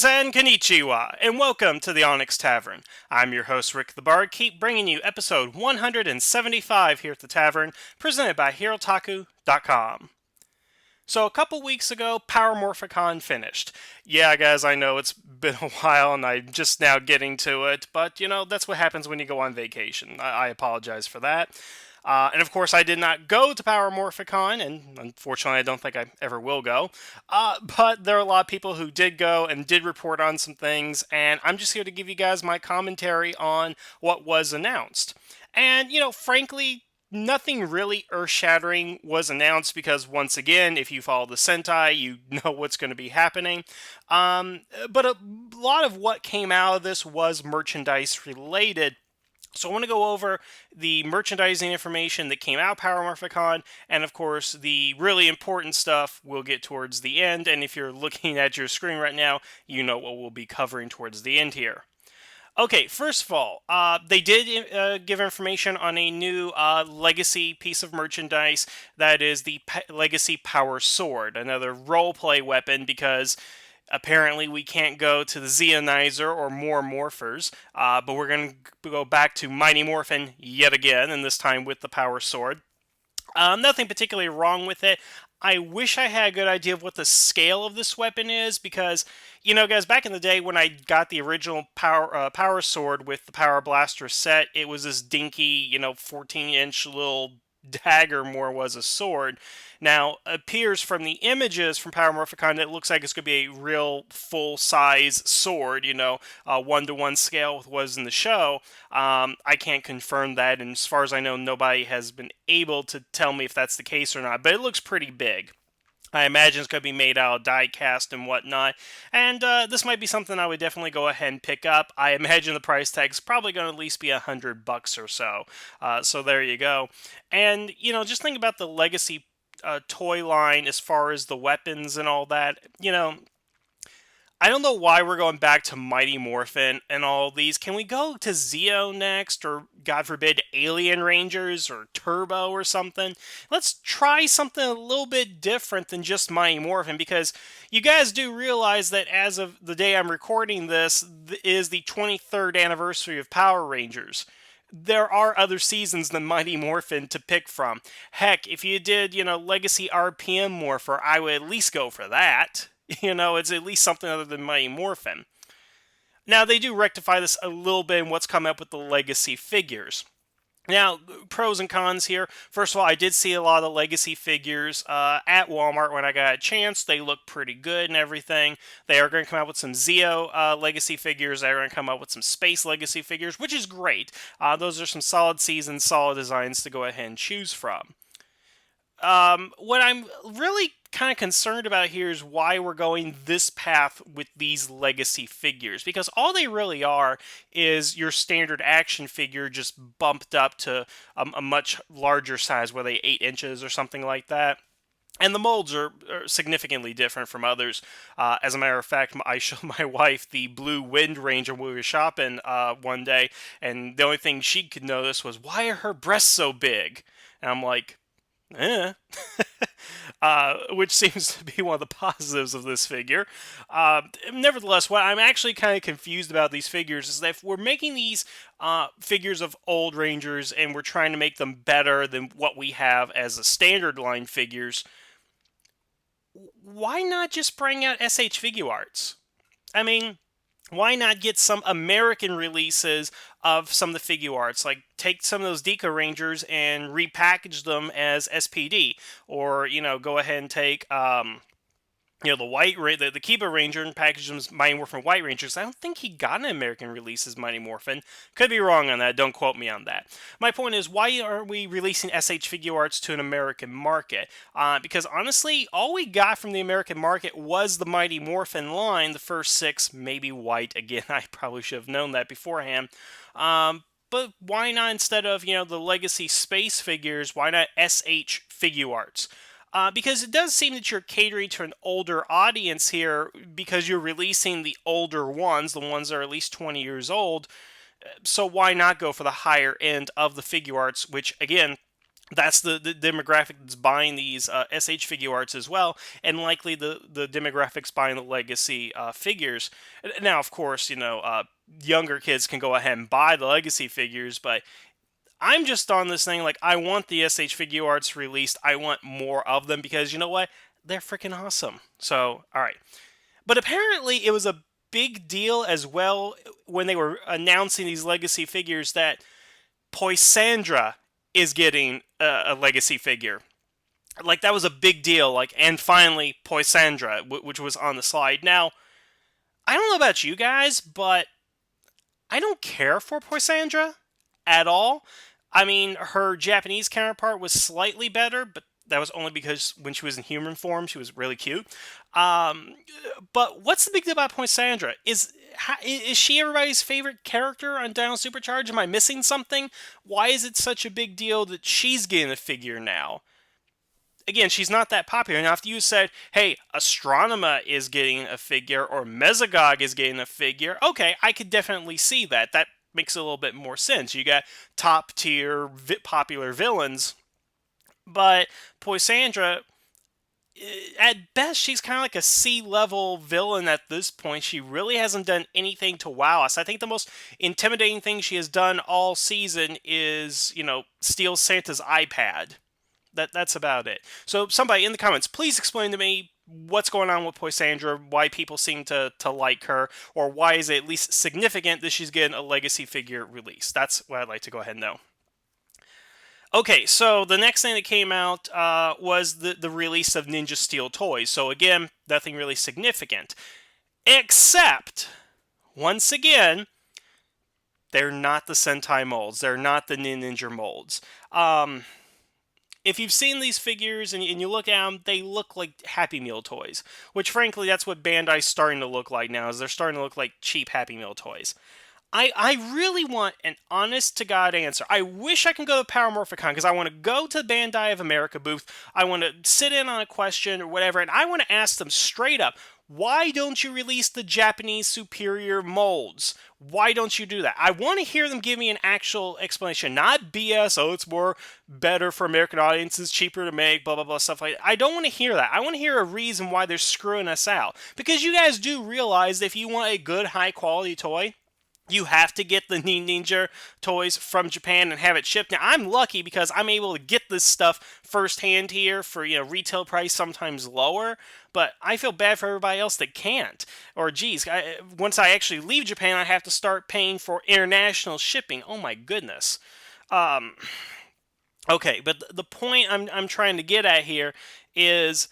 Greetings and konnichiwa, and welcome to the Onyx Tavern. I'm your host, Rick the Bard, keep bringing you episode 175 here at the Tavern, presented by HeroTaku.com. So a couple weeks ago, Power Morphicon finished. Yeah, guys, I know it's been a while and I'm just now getting to it, but that's what happens when you go on vacation. I apologize for that. And of course, I did not go to Power Morphicon, and unfortunately, I don't think I ever will go. But there are a lot of people who did go and did report on some things, and I'm just here to give you guys my commentary on what was announced. And, frankly, nothing really earth-shattering was announced because, once again, if you follow the Sentai, you know what's going to be happening. But a lot of what came out of this was merchandise-related. So I want to go over the merchandising information that came out of Power Morphicon, and of course, the really important stuff we'll get towards the end, and if you're looking at your screen right now, you know what we'll be covering towards the end here. Okay, first of all, they did give information on a new legacy piece of merchandise, that is the Legacy Power Sword, another roleplay weapon, because apparently we can't go to the Zeonizer or more morphers, but we're going to go back to Mighty Morphin yet again, and this time with the Power Sword. Nothing particularly wrong with it. I wish I had a good idea of what the scale of this weapon is, because, guys, back in the day when I got the original Power Sword with the Power Blaster set, it was this dinky, 14-inch little dagger more was a sword. Now, appears from the images from Power Morphicon, it looks like it's going to be a real full-size sword, 1-to-1 scale with what was in the show. I can't confirm that, and as far as I know, nobody has been able to tell me if that's the case or not, but it looks pretty big. I imagine it's going to be made out of die cast and whatnot, and this might be something I would definitely go ahead and pick up. I imagine the price tag is probably going to at least be $100 or so. So there you go. And just think about the Legacy toy line as far as the weapons and all that. I don't know why we're going back to Mighty Morphin and all these. Can we go to Zeo next, or God forbid, Alien Rangers or Turbo or something? Let's try something a little bit different than just Mighty Morphin, because you guys do realize that as of the day I'm recording this is the 23rd anniversary of Power Rangers. There are other seasons than Mighty Morphin to pick from. Heck, if you did, Legacy RPM Morpher, I would at least go for that. It's at least something other than Mighty Morphin. Now, they do rectify this a little bit in what's come up with the Legacy figures. Now, pros and cons here. First of all, I did see a lot of the Legacy figures at Walmart when I got a chance. They look pretty good and everything. They are going to come out with some Zeo Legacy figures. They're going to come out with some Space Legacy figures, which is great. Those are some solid seasons, solid designs to go ahead and choose from. What I'm really kind of concerned about here is why we're going this path with these Legacy figures, because all they really are is your standard action figure just bumped up to a much larger size, whether they 8 inches or something like that. And the molds are significantly different from others. As a matter of fact, I showed my wife the Blue Wind Ranger when we were shopping one day, and the only thing she could notice was, why are her breasts so big? And I'm like, which seems to be one of the positives of this figure. Nevertheless, what I'm actually kind of confused about these figures is that if we're making these figures of old Rangers and we're trying to make them better than what we have as a standard line figures, why not just bring out SH Figuarts? I mean, why not get some American releases of some of the Figuarts? Like, take some of those Deco Rangers and repackage them as SPD. Or, go ahead and take, the the Kiba Ranger and package them as Mighty Morphin White Rangers. I don't think he got an American release as Mighty Morphin. Could be wrong on that. Don't quote me on that. My point is, why aren't we releasing SH Figuarts to an American market? Because honestly, all we got from the American market was the Mighty Morphin line, the first 6, maybe White. Again, I probably should have known that beforehand. But why not, instead of, the Legacy Space figures, why not SH Figuarts? Because it does seem that you're catering to an older audience here, because you're releasing the older ones, the ones that are at least 20 years old. So why not go for the higher end of the Figuarts, which, again, That's the demographic that's buying these SH Figuarts as well, and likely the demographics buying the legacy figures. Now, of course, younger kids can go ahead and buy the legacy figures, but I'm just on this thing like I want the SH Figuarts released. I want more of them because you know what? They're freaking awesome. So, all right. But apparently, it was a big deal as well when they were announcing these legacy figures that Poisandra is getting a legacy figure. Like that was a big deal. Like, and finally, Poisandra, which was on the slide. Now, I don't know about you guys, but I don't care for Poisandra at all. I mean, her Japanese counterpart was slightly better, but that was only because when she was in human form, she was really cute. Um, but what's the big deal about Poisandra? Is she everybody's favorite character on Dino Supercharge? Am I missing something? Why is it such a big deal that she's getting a figure now? Again, she's not that popular. Now, if you said, hey, Astronema is getting a figure or Mesogog is getting a figure, okay, I could definitely see that. That makes a little bit more sense. You got top tier popular villains, but Poisandra, at best, she's kind of like a C-level villain at this point. She really hasn't done anything to wow us. I think the most intimidating thing she has done all season is, steal Santa's iPad. That's about it. So somebody in the comments, please explain to me what's going on with Poisandra, why people seem to like her, or why is it at least significant that she's getting a legacy figure release. That's what I'd like to go ahead and know. Okay, so the next thing that came out was the release of Ninja Steel toys. So again, nothing really significant. Except, once again, they're not the Sentai molds. They're not the Ninja molds. If you've seen these figures and you look at them, they look like Happy Meal toys. Which, frankly, that's what Bandai's starting to look like now, is they're starting to look like cheap Happy Meal toys. I really want an honest-to-God answer. I wish I could go to Power Morphicon, because I want to go to the Bandai of America booth, I want to sit in on a question or whatever, and I want to ask them straight up, why don't you release the Japanese superior molds? Why don't you do that? I want to hear them give me an actual explanation, not BS, oh, it's more better for American audiences, cheaper to make, blah, blah, blah, stuff like that. I don't want to hear that. I want to hear a reason why they're screwing us out. Because you guys do realize that if you want a good, high-quality toy, you have to get the Ninja toys from Japan and have it shipped. Now, I'm lucky because I'm able to get this stuff firsthand here for, retail price, sometimes lower. But I feel bad for everybody else that can't. Or, geez, once I actually leave Japan, I have to start paying for international shipping. Oh, my goodness. Okay, but the point I'm trying to get at here is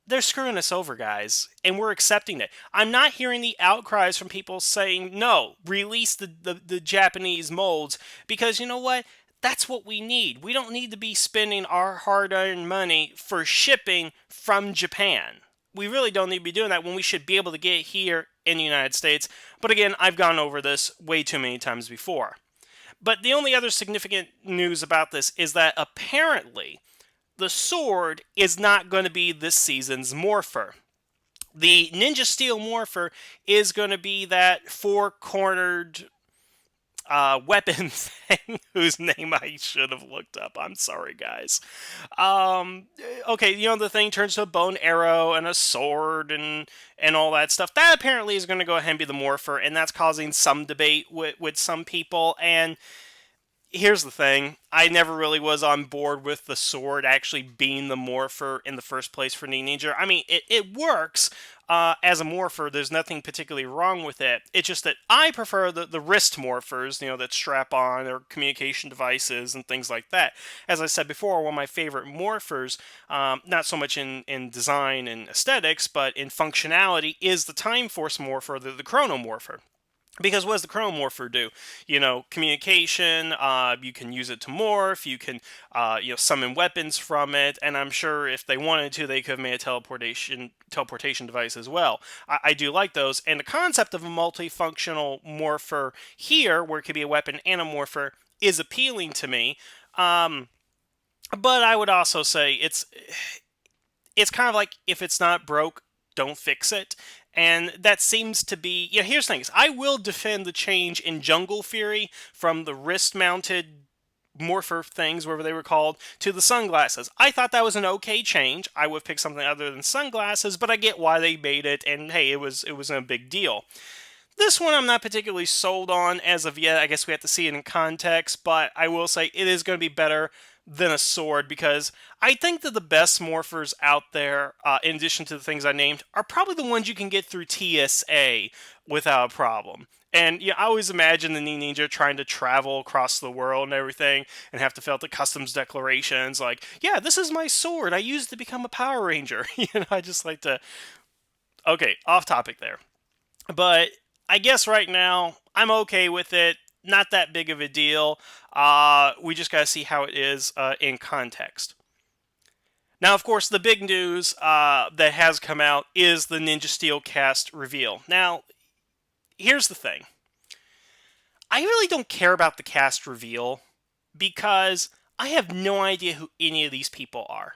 they're screwing us over, guys, and we're accepting it. I'm not hearing the outcries from people saying, no, release the Japanese molds, because you know what? That's what we need. We don't need to be spending our hard-earned money for shipping from Japan. We really don't need to be doing that when we should be able to get it here in the United States. But again, I've gone over this way too many times before. But the only other significant news about this is that apparently the sword is not going to be this season's morpher. The Ninja Steel morpher is going to be that four-cornered weapon thing whose name I should have looked up. I'm sorry, guys. Okay, the thing turns to a bone arrow and a sword and all that stuff. That apparently is going to go ahead and be the morpher, and that's causing some debate with some people. And here's the thing. I never really was on board with the sword actually being the morpher in the first place for Ninja. I mean, it works as a morpher. There's nothing particularly wrong with it. It's just that I prefer the wrist morphers, that strap on, or communication devices and things like that. As I said before, one of my favorite morphers, not so much in design and aesthetics, but in functionality, is the Time Force morpher, the Chrono morpher. Because what does the Chrono Morpher do? Communication, you can use it to morph, you can, summon weapons from it, and I'm sure if they wanted to, they could have made a teleportation device as well. I do like those, and the concept of a multifunctional morpher here, where it could be a weapon and a morpher, is appealing to me. But I would also say it's kind of like, if it's not broke, don't fix it. And that seems to be... here's things. I will defend the change in Jungle Fury from the wrist-mounted morpher things, whatever they were called, to the sunglasses. I thought that was an okay change. I would have picked something other than sunglasses, but I get why they made it, and hey, it was a big deal. This one I'm not particularly sold on as of yet. I guess we have to see it in context, but I will say it is going to be better than a sword because I think that the best morphers out there, in addition to the things I named, are probably the ones you can get through TSA without a problem. And I always imagine the Ninja trying to travel across the world and everything and have to fill out the customs declarations like, yeah, this is my sword I used to become a Power Ranger. I just like to... Okay, off topic there. But I guess right now I'm okay with it. Not that big of a deal. We just gotta see how it is in context. Now, of course, the big news that has come out is the Ninja Steel cast reveal. Now, here's the thing. I really don't care about the cast reveal because I have no idea who any of these people are.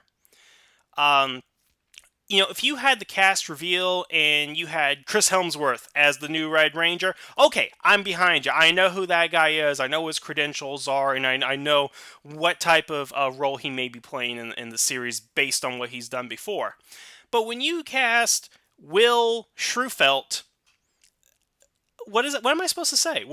If you had the cast reveal and you had Chris Helmsworth as the new Red Ranger, okay, I'm behind you. I know who that guy is. I know what his credentials are, and I know what type of role he may be playing in the series based on what he's done before. But when you cast Will Schrufelt, what is it? What am I supposed to say?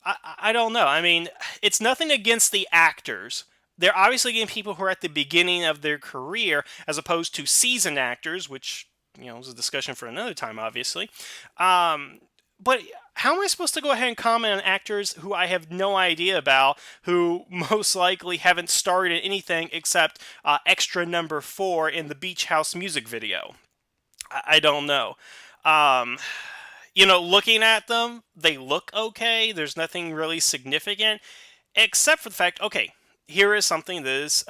I don't know. I mean, it's nothing against the actors. They're obviously getting people who are at the beginning of their career as opposed to seasoned actors, which, is a discussion for another time, obviously. But how am I supposed to go ahead and comment on actors who I have no idea about, who most likely haven't starred in anything except extra number 4 in the Beach House music video? I don't know. Looking at them, they look okay. There's nothing really significant, except for the fact, okay, here is something that is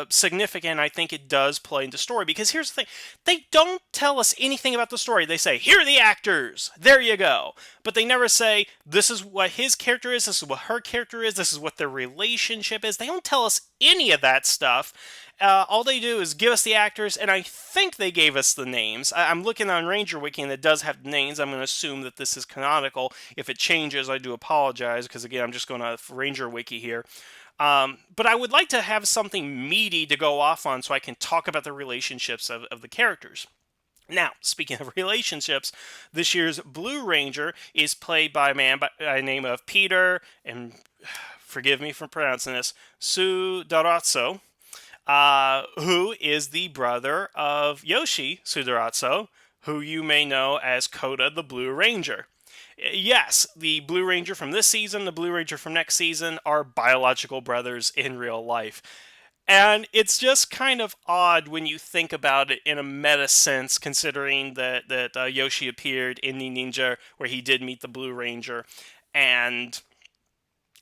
significant. I think it does play into story, because here's the thing. They don't tell us anything about the story. They say, here are the actors. There you go. But they never say, this is what his character is, this is what her character is, this is what their relationship is. They don't tell us any of that stuff. All they do is give us the actors, and I think they gave us the names. I'm looking on Ranger Wiki, and it does have names. I'm going to assume that this is canonical. If it changes, I do apologize, because again, I'm just going to Ranger Wiki here. But I would like to have something meaty to go off on so I can talk about the relationships of the characters. Now, speaking of relationships, this year's Blue Ranger is played by a man by the name of Peter, and forgive me for pronouncing this, Sudaratsu, who is the brother of Yoshi Sudaratsu, who you may know as Koda the Blue Ranger. Yes, the Blue Ranger from this season, the Blue Ranger from next season are biological brothers in real life. And it's just kind of odd when you think about it in a meta sense, considering that Yoshi appeared in the Ninja, where he did meet the Blue Ranger. And,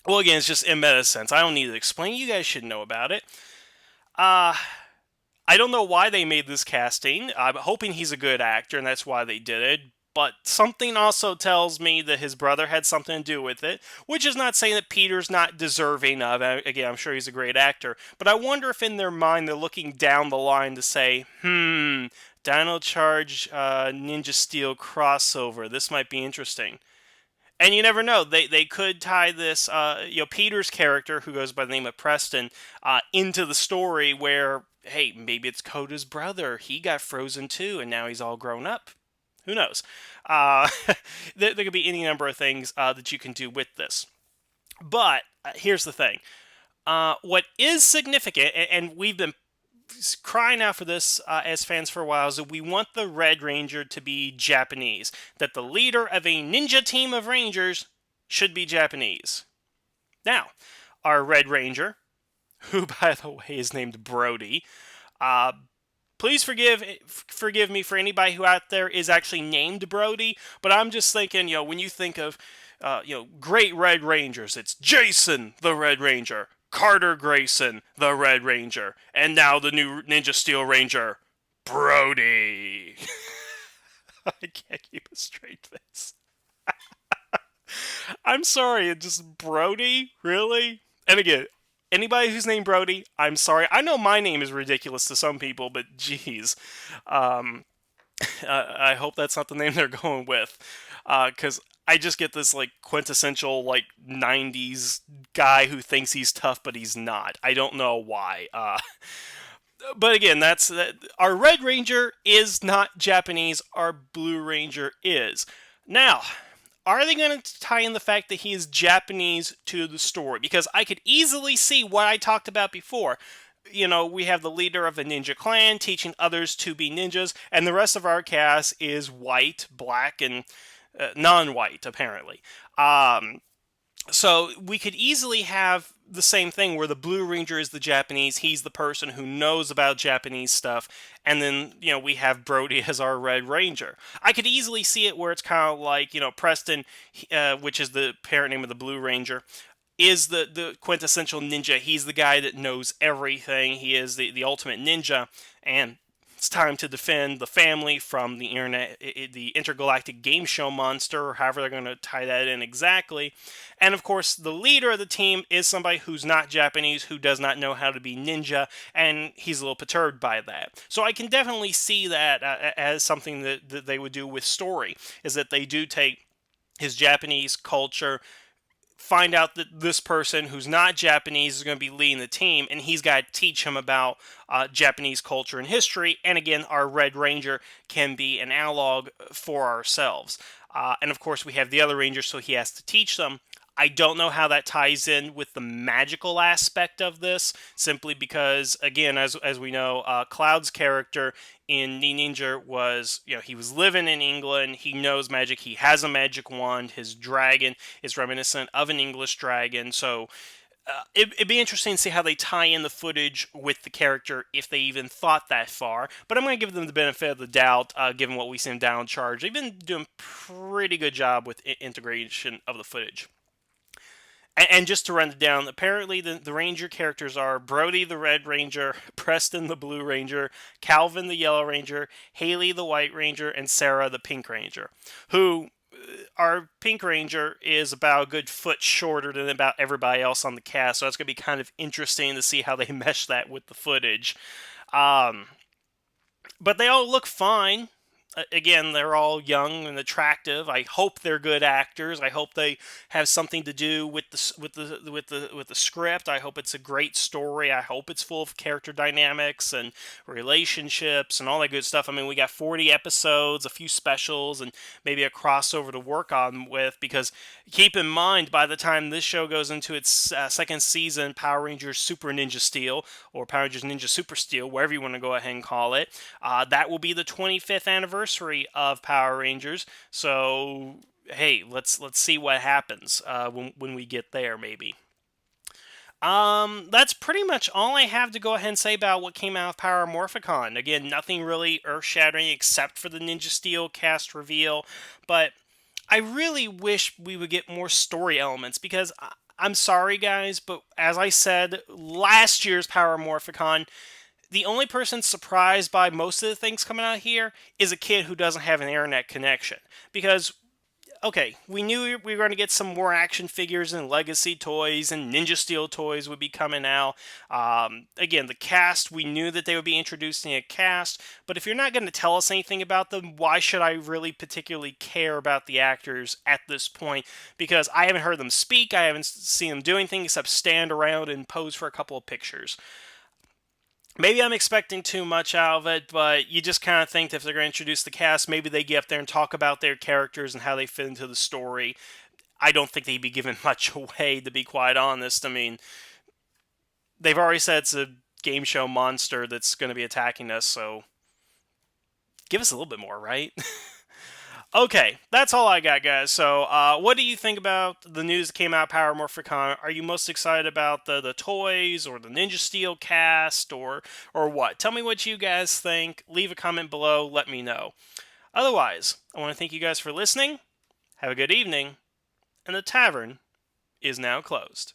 well, again, it's just in meta sense. I don't need to explain. You guys should know about it. I don't know why they made this casting. I'm hoping he's a good actor, and that's why they did it. But something also tells me that his brother had something to do with it, which is not saying that Peter's not deserving of it. Again, I'm sure he's a great actor. But I wonder if in their mind they're looking down the line to say, Dino Charge Ninja Steel crossover. This might be interesting. And you never know. They could tie this, Peter's character, who goes by the name of Preston, into the story where, hey, maybe it's Koda's brother. He got frozen too, and now he's all grown up. Who knows? There could be any number of things that you can do with this. But here's the thing. What is significant, and we've been crying out for this as fans for a while, is that we want the Red Ranger to be Japanese. That the leader of a ninja team of Rangers should be Japanese. Now, our Red Ranger, who, by the way, is named Brody, please forgive me for anybody who out there is actually named Brody, but I'm just thinking, when you think of, great Red Rangers, it's Jason, the Red Ranger, Carter Grayson, the Red Ranger, and now the new Ninja Steel Ranger, Brody. I can't keep a straight face. I'm sorry, it's just Brody? Really? And again, anybody who's named Brody, I'm sorry. I know my name is ridiculous to some people, but geez. I hope that's not the name they're going with. because I just get this like quintessential like '90s guy who thinks he's tough, but he's not. I don't know why. But again, our Red Ranger is not Japanese. Our Blue Ranger is. Now, are they going to tie in the fact that he is Japanese to the story? Because I could easily see what I talked about before. We have the leader of a ninja clan teaching others to be ninjas, and the rest of our cast is white, black, and non-white, apparently. So we could easily have the same thing where the Blue Ranger is the Japanese, he's the person who knows about Japanese stuff, and then, we have Brody as our Red Ranger. I could easily see it where it's kind of like, Preston, which is the parent name of the Blue Ranger, is the quintessential ninja. He's the guy that knows everything. He is the ultimate ninja, and it's time to defend the family from the the intergalactic game show monster, or however they're going to tie that in exactly. And of course, the leader of the team is somebody who's not Japanese, who does not know how to be ninja, and he's a little perturbed by that. So I can definitely see that as something that they would do with story, is that they do take his Japanese culture, find out that this person who's not Japanese is going to be leading the team, and he's got to teach him about Japanese culture and history. And again, our Red Ranger can be an analog for ourselves. And of course, we have the other Rangers, so he has to teach them. I don't know how that ties in with the magical aspect of this, simply because, again, as we know, Cloud's character in Ninja was, he was living in England, he knows magic, he has a magic wand, his dragon is reminiscent of an English dragon, so it'd be interesting to see how they tie in the footage with the character, if they even thought that far. But I'm going to give them the benefit of the doubt, given what we see them down charge. They've been doing a pretty good job with integration of the footage. And just to run it down, apparently the Ranger characters are Brody the Red Ranger, Preston the Blue Ranger, Calvin the Yellow Ranger, Haley the White Ranger, and Sarah the Pink Ranger. Who, our Pink Ranger is about a good foot shorter than about everybody else on the cast, so that's going to be kind of interesting to see how they mesh that with the footage. But they all look fine. Again, they're all young and attractive. I hope they're good actors. I hope they have something to do with the script. I hope it's a great story. I hope it's full of character dynamics and relationships and all that good stuff. I mean, we got 40 episodes, a few specials, and maybe a crossover to work on with. Because keep in mind, by the time this show goes into its second season, Power Rangers Super Ninja Steel, or Power Rangers Ninja Super Steel, wherever you want to go ahead and call it, that will be the 25th anniversary of Power Rangers. So hey, let's see what happens when we get there, maybe. That's pretty much all I have to go ahead and say about what came out of Power Morphicon. Again, nothing really earth-shattering except for the Ninja Steel cast reveal, but I really wish we would get more story elements, because I'm sorry guys, but as I said, last year's Power Morphicon, the only person surprised by most of the things coming out here is a kid who doesn't have an internet connection. Because, okay, we knew we were going to get some more action figures and Legacy toys, and Ninja Steel toys would be coming out. Again, the cast, we knew that they would be introducing a cast, but if you're not going to tell us anything about them, why should I really particularly care about the actors at this point? Because I haven't heard them speak, I haven't seen them do anything except stand around and pose for a couple of pictures. Maybe I'm expecting too much out of it, but you just kind of think that if they're going to introduce the cast, maybe they get up there and talk about their characters and how they fit into the story. I don't think they'd be giving much away, to be quite honest. I mean, they've already said it's a game show monster that's going to be attacking us, so give us a little bit more, right? Okay, that's all I got, guys. So, what do you think about the news that came out of Power Morphicon? Are you most excited about the toys, or the Ninja Steel cast, or what? Tell me what you guys think. Leave a comment below. Let me know. Otherwise, I want to thank you guys for listening. Have a good evening. And the tavern is now closed.